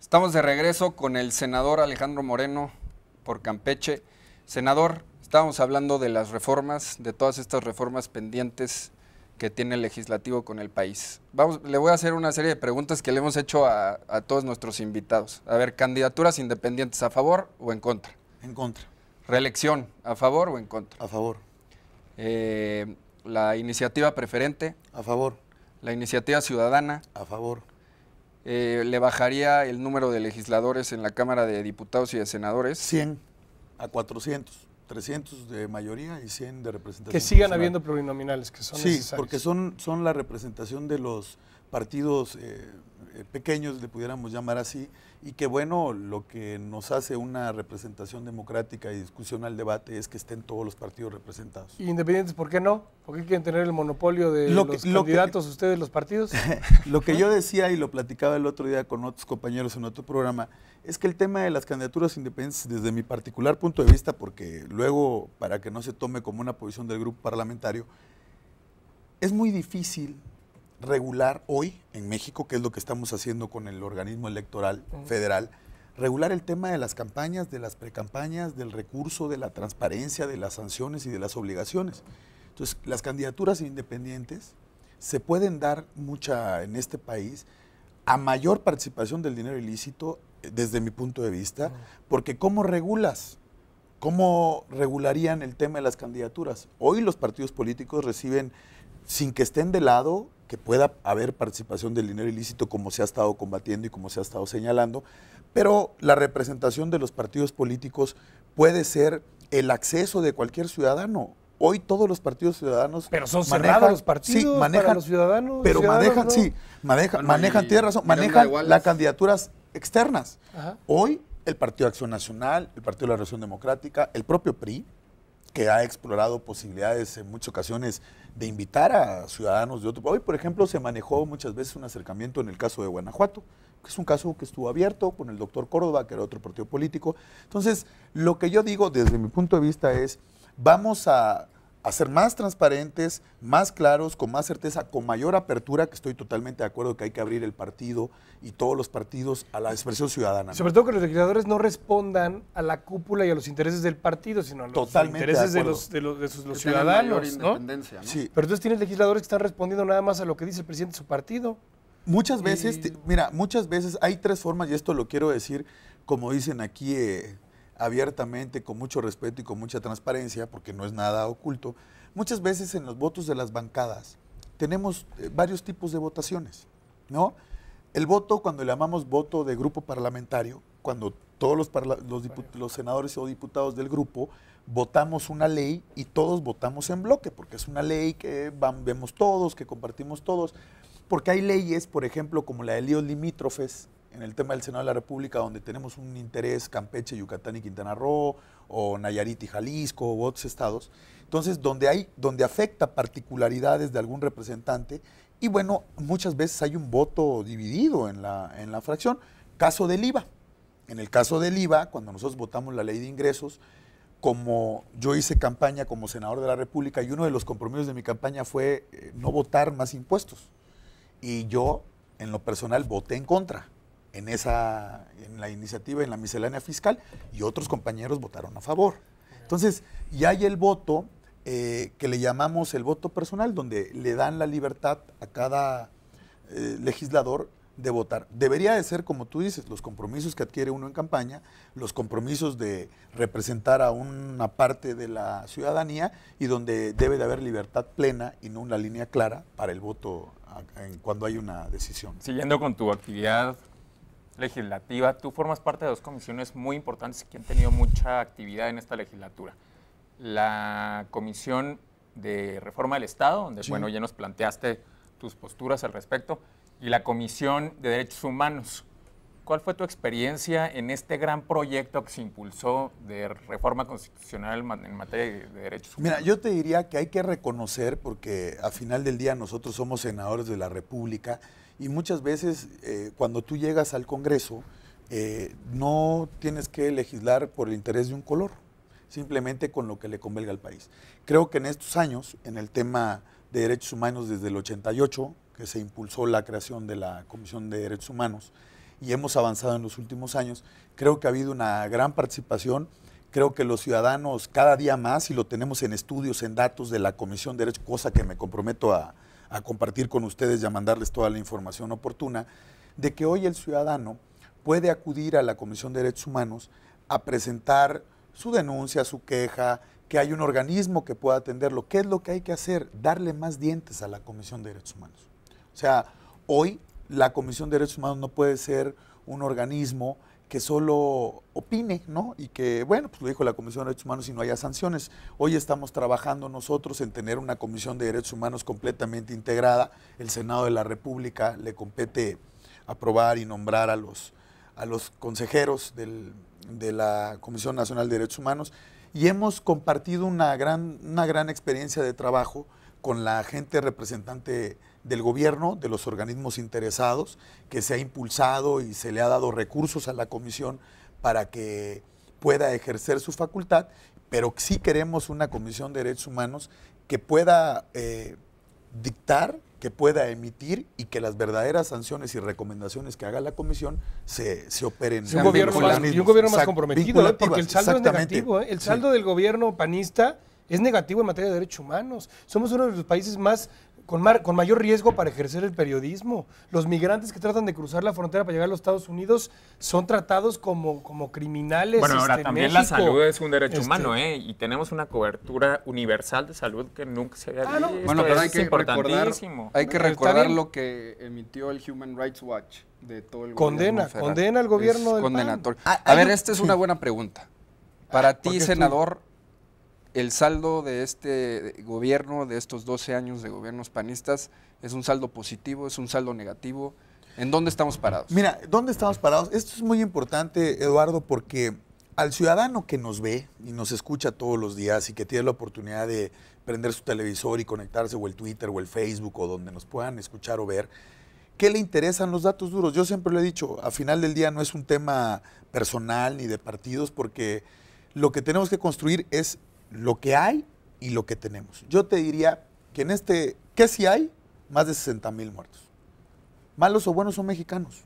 Estamos de regreso con el senador Alejandro Moreno por Campeche. Senador, estábamos hablando de las reformas, de todas estas reformas pendientes que tiene el legislativo con el país. Le voy a hacer una serie de preguntas que le hemos hecho a todos nuestros invitados. A ver, candidaturas independientes, ¿a favor o en contra? En contra. Reelección, ¿a favor o en contra? A favor. La iniciativa preferente. A favor. La iniciativa ciudadana. A favor. ¿Le bajaría el número de legisladores en la Cámara de Diputados y de Senadores? 100 a 400. 300 de mayoría y 100 de representación. Que sigan habiendo plurinominales, que son necesarios. Sí, porque son la representación de los partidos pequeños, le pudiéramos llamar así, y que bueno, lo que nos hace una representación democrática y discusión al debate es que estén todos los partidos representados. ¿Y independientes por qué no? ¿Por qué quieren tener el monopolio de los candidatos ustedes, los partidos? Lo que yo decía y lo platicaba el otro día con otros compañeros en otro programa, es que el tema de las candidaturas independientes, desde mi particular punto de vista, porque luego, para que no se tome como una posición del grupo parlamentario, es muy difícil regular hoy en México, que es lo que estamos haciendo con el organismo electoral federal, regular el tema de las campañas, de las precampañas, del recurso, de la transparencia, de las sanciones y de las obligaciones. Entonces, las candidaturas independientes se pueden dar mucha en este país a mayor participación del dinero ilícito, desde mi punto de vista, porque ¿cómo regulas? ¿Cómo regularían el tema de las candidaturas? Hoy los partidos políticos reciben, sin que estén de lado, que pueda haber participación del dinero ilícito como se ha estado combatiendo y como se ha estado señalando, pero la representación de los partidos políticos puede ser el acceso de cualquier ciudadano. Hoy todos los partidos ciudadanos pero son cerrados los partidos, sí, manejan, para los ciudadanos. Pero ciudadanos, manejan, ¿no? sí, manejan, tienes razón, manejan las candidaturas externas. Ajá. Hoy el Partido de Acción Nacional, el Partido de la Revolución Democrática, el propio PRI, que ha explorado posibilidades en muchas ocasiones de invitar a ciudadanos de otro país. Hoy, por ejemplo, se manejó muchas veces un acercamiento en el caso de Guanajuato, que es un caso que estuvo abierto con el doctor Córdoba, que era otro partido político. Entonces, lo que yo digo desde mi punto de vista es, vamos a ser más transparentes, más claros, con más certeza, con mayor apertura, que estoy totalmente de acuerdo que hay que abrir el partido y todos los partidos a la expresión ciudadana, ¿no? Sobre todo que los legisladores no respondan a la cúpula y a los intereses del partido, sino a los intereses de los ciudadanos, ¿no? ¿no? Sí. Pero entonces tienes legisladores que están respondiendo nada más a lo que dice el presidente de su partido. Muchas veces, mira, muchas veces hay tres formas, y esto lo quiero decir, como dicen aquí, abiertamente, con mucho respeto y con mucha transparencia, porque no es nada oculto. Muchas veces en los votos de las bancadas tenemos varios tipos de votaciones, ¿no? El voto, cuando le llamamos voto de grupo parlamentario, cuando todos los senadores o diputados del grupo votamos una ley y todos votamos en bloque, porque es una ley que vemos todos, que compartimos todos, porque hay leyes, por ejemplo, como la de líos limítrofes, en el tema del Senado de la República, donde tenemos un interés Campeche, Yucatán y Quintana Roo, o Nayarit y Jalisco, u otros estados. Entonces, donde afecta particularidades de algún representante, y bueno, muchas veces hay un voto dividido en la fracción. Caso del IVA. En el caso del IVA, cuando nosotros votamos la ley de ingresos, como yo hice campaña como senador de la República, y uno de los compromisos de mi campaña fue no votar más impuestos. Y yo, en lo personal, voté en contra. En la iniciativa, en la miscelánea fiscal, y otros compañeros votaron a favor. Entonces, ya hay el voto que le llamamos el voto personal, donde le dan la libertad a cada legislador de votar. Debería de ser, como tú dices, los compromisos que adquiere uno en campaña, los compromisos de representar a una parte de la ciudadanía, y donde debe de haber libertad plena y no una línea clara para el voto cuando hay una decisión. Siguiendo con tu actividad legislativa, tú formas parte de dos comisiones muy importantes que han tenido mucha actividad en esta legislatura. La Comisión de Reforma del Estado, donde Sí. bueno, ya nos planteaste tus posturas al respecto, y la Comisión de Derechos Humanos. ¿Cuál fue tu experiencia en este gran proyecto que se impulsó de reforma constitucional en materia de derechos humanos? Mira, yo te diría que hay que reconocer, porque al final del día nosotros somos senadores de la República, y muchas veces cuando tú llegas al Congreso no tienes que legislar por el interés de un color, simplemente con lo que le convenga al país. Creo que en estos años, en el tema de derechos humanos desde el 88, que se impulsó la creación de la Comisión de Derechos Humanos, y hemos avanzado en los últimos años. Creo que ha habido una gran participación. Creo que los ciudadanos cada día más, y lo tenemos en estudios, en datos de la Comisión de Derechos, cosa que me comprometo a compartir con ustedes y a mandarles toda la información oportuna, de que hoy el ciudadano puede acudir a la Comisión de Derechos Humanos a presentar su denuncia, su queja, que hay un organismo que pueda atenderlo. ¿Qué es lo que hay que hacer? Darle más dientes a la Comisión de Derechos Humanos. O sea, hoy la Comisión de Derechos Humanos no puede ser un organismo que solo opine, ¿no? Y que, bueno, pues lo dijo la Comisión de Derechos Humanos y no haya sanciones. Hoy estamos trabajando nosotros en tener una Comisión de Derechos Humanos completamente integrada. El Senado de la República le compete aprobar y nombrar a los consejeros de la Comisión Nacional de Derechos Humanos, y hemos compartido una gran experiencia de trabajo con la gente representante del gobierno, de los organismos interesados, que se ha impulsado y se le ha dado recursos a la comisión para que pueda ejercer su facultad, pero sí queremos una Comisión de Derechos Humanos que pueda dictar, que pueda emitir, y que las verdaderas sanciones y recomendaciones que haga la comisión se operen. Y un gobierno más comprometido, porque el saldo es negativo. El saldo del gobierno panista es negativo en materia de derechos humanos. Somos uno de los países con mayor riesgo para ejercer el periodismo. Los migrantes que tratan de cruzar la frontera para llegar a los Estados Unidos son tratados como criminales. Bueno, ahora también México, la salud es un derecho humano, y tenemos una cobertura universal de salud que nunca se había visto. Bueno, pero hay que recordar lo que emitió el Human Rights Watch de todo el gobierno federal. Condena al gobierno del condenatorio. A ver, esta es una buena pregunta. Para ti, senador, el saldo de este gobierno, de estos 12 años de gobiernos panistas, ¿es un saldo positivo, es un saldo negativo? ¿En dónde estamos parados? Mira, ¿dónde estamos parados? Esto es muy importante, Eduardo, porque al ciudadano que nos ve y nos escucha todos los días y que tiene la oportunidad de prender su televisor y conectarse, o el Twitter o el Facebook, o donde nos puedan escuchar o ver, ¿qué le interesan los datos duros? Yo siempre lo he dicho, al final del día no es un tema personal ni de partidos, porque lo que tenemos que construir es lo que hay y lo que tenemos. Yo te diría que ¿qué si hay? Más de 60,000 muertos. Malos o buenos, son mexicanos,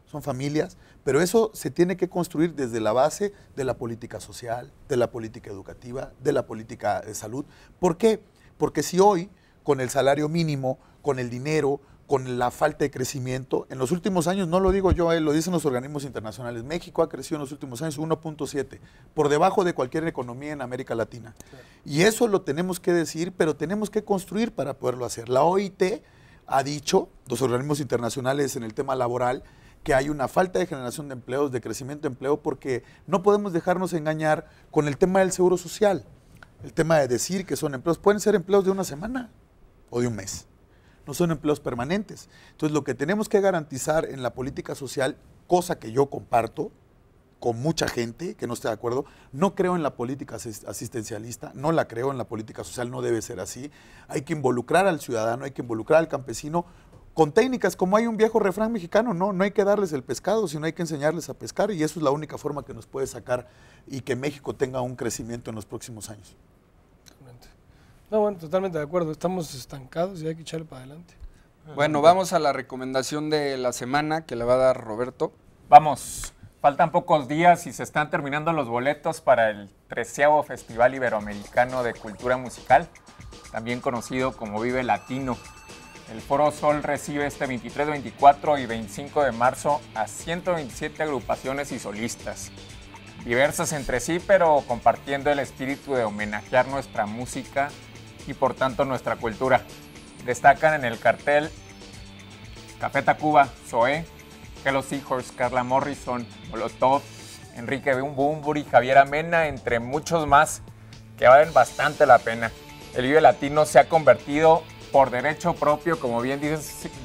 son familias, pero eso se tiene que construir desde la base de la política social, de la política educativa, de la política de salud. ¿Por qué? Porque si hoy, con el salario mínimo, con el dinero, con la falta de crecimiento, en los últimos años, no lo digo yo, lo dicen los organismos internacionales, México ha crecido en los últimos años 1.7, por debajo de cualquier economía en América Latina. Sí. Y eso lo tenemos que decir, pero tenemos que construir para poderlo hacer. La OIT ha dicho, los organismos internacionales en el tema laboral, que hay una falta de generación de empleos, de crecimiento de empleo, porque no podemos dejarnos engañar con el tema del seguro social, el tema de decir que son empleos, pueden ser empleos de una semana o de un mes. No son empleos permanentes. Entonces, lo que tenemos que garantizar en la política social, cosa que yo comparto con mucha gente que no esté de acuerdo, no creo en la política asistencialista, no la creo en la política social, no debe ser así. Hay que involucrar al ciudadano, hay que involucrar al campesino con técnicas, como hay un viejo refrán mexicano, no hay que darles el pescado, sino hay que enseñarles a pescar, y eso es la única forma que nos puede sacar y que México tenga un crecimiento en los próximos años. No, bueno, totalmente de acuerdo. Estamos estancados y hay que echarle para adelante. Bueno, vamos a la recomendación de la semana que le va a dar Roberto. Vamos, faltan pocos días y se están terminando los boletos para el 13º Festival Iberoamericano de Cultura Musical, también conocido como Vive Latino. El Foro Sol recibe este 23, 24 y 25 de marzo a 127 agrupaciones y solistas, diversas entre sí, pero compartiendo el espíritu de homenajear nuestra música y por tanto nuestra cultura. Destacan en el cartel Café Tacuba, Zoé, Hello Seahorse, Carla Morrison, Molotov, Enrique Bunbury, Javier Amena, entre muchos más que valen bastante la pena. El Vive Latino se ha convertido por derecho propio, como bien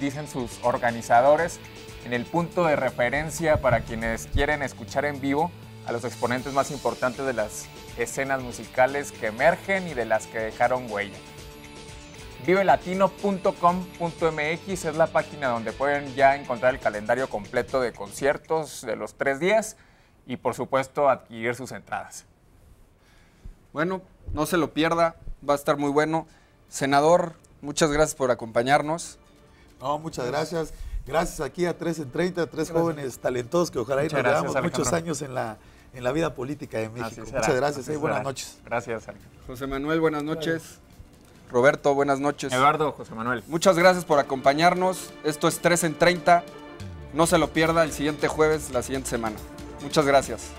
dicen sus organizadores, en el punto de referencia para quienes quieren escuchar en vivo a los exponentes más importantes de las escenas musicales que emergen y de las que dejaron huella. Vivelatino.com.mx es la página donde pueden ya encontrar el calendario completo de conciertos de los 3 días y, por supuesto, adquirir sus entradas. Bueno, no se lo pierda, va a estar muy bueno. Senador, muchas gracias por acompañarnos. No, muchas gracias. Gracias aquí a 3 en 30, tres jóvenes talentosos que ojalá nos veamos muchos años en la vida política de México. Muchas gracias. Buenas noches. Gracias, Alejandro. José Manuel, buenas noches. Roberto, buenas noches. Eduardo, José Manuel. Muchas gracias por acompañarnos. Esto es 3 en 30. No se lo pierda el siguiente jueves, la siguiente semana. Muchas gracias.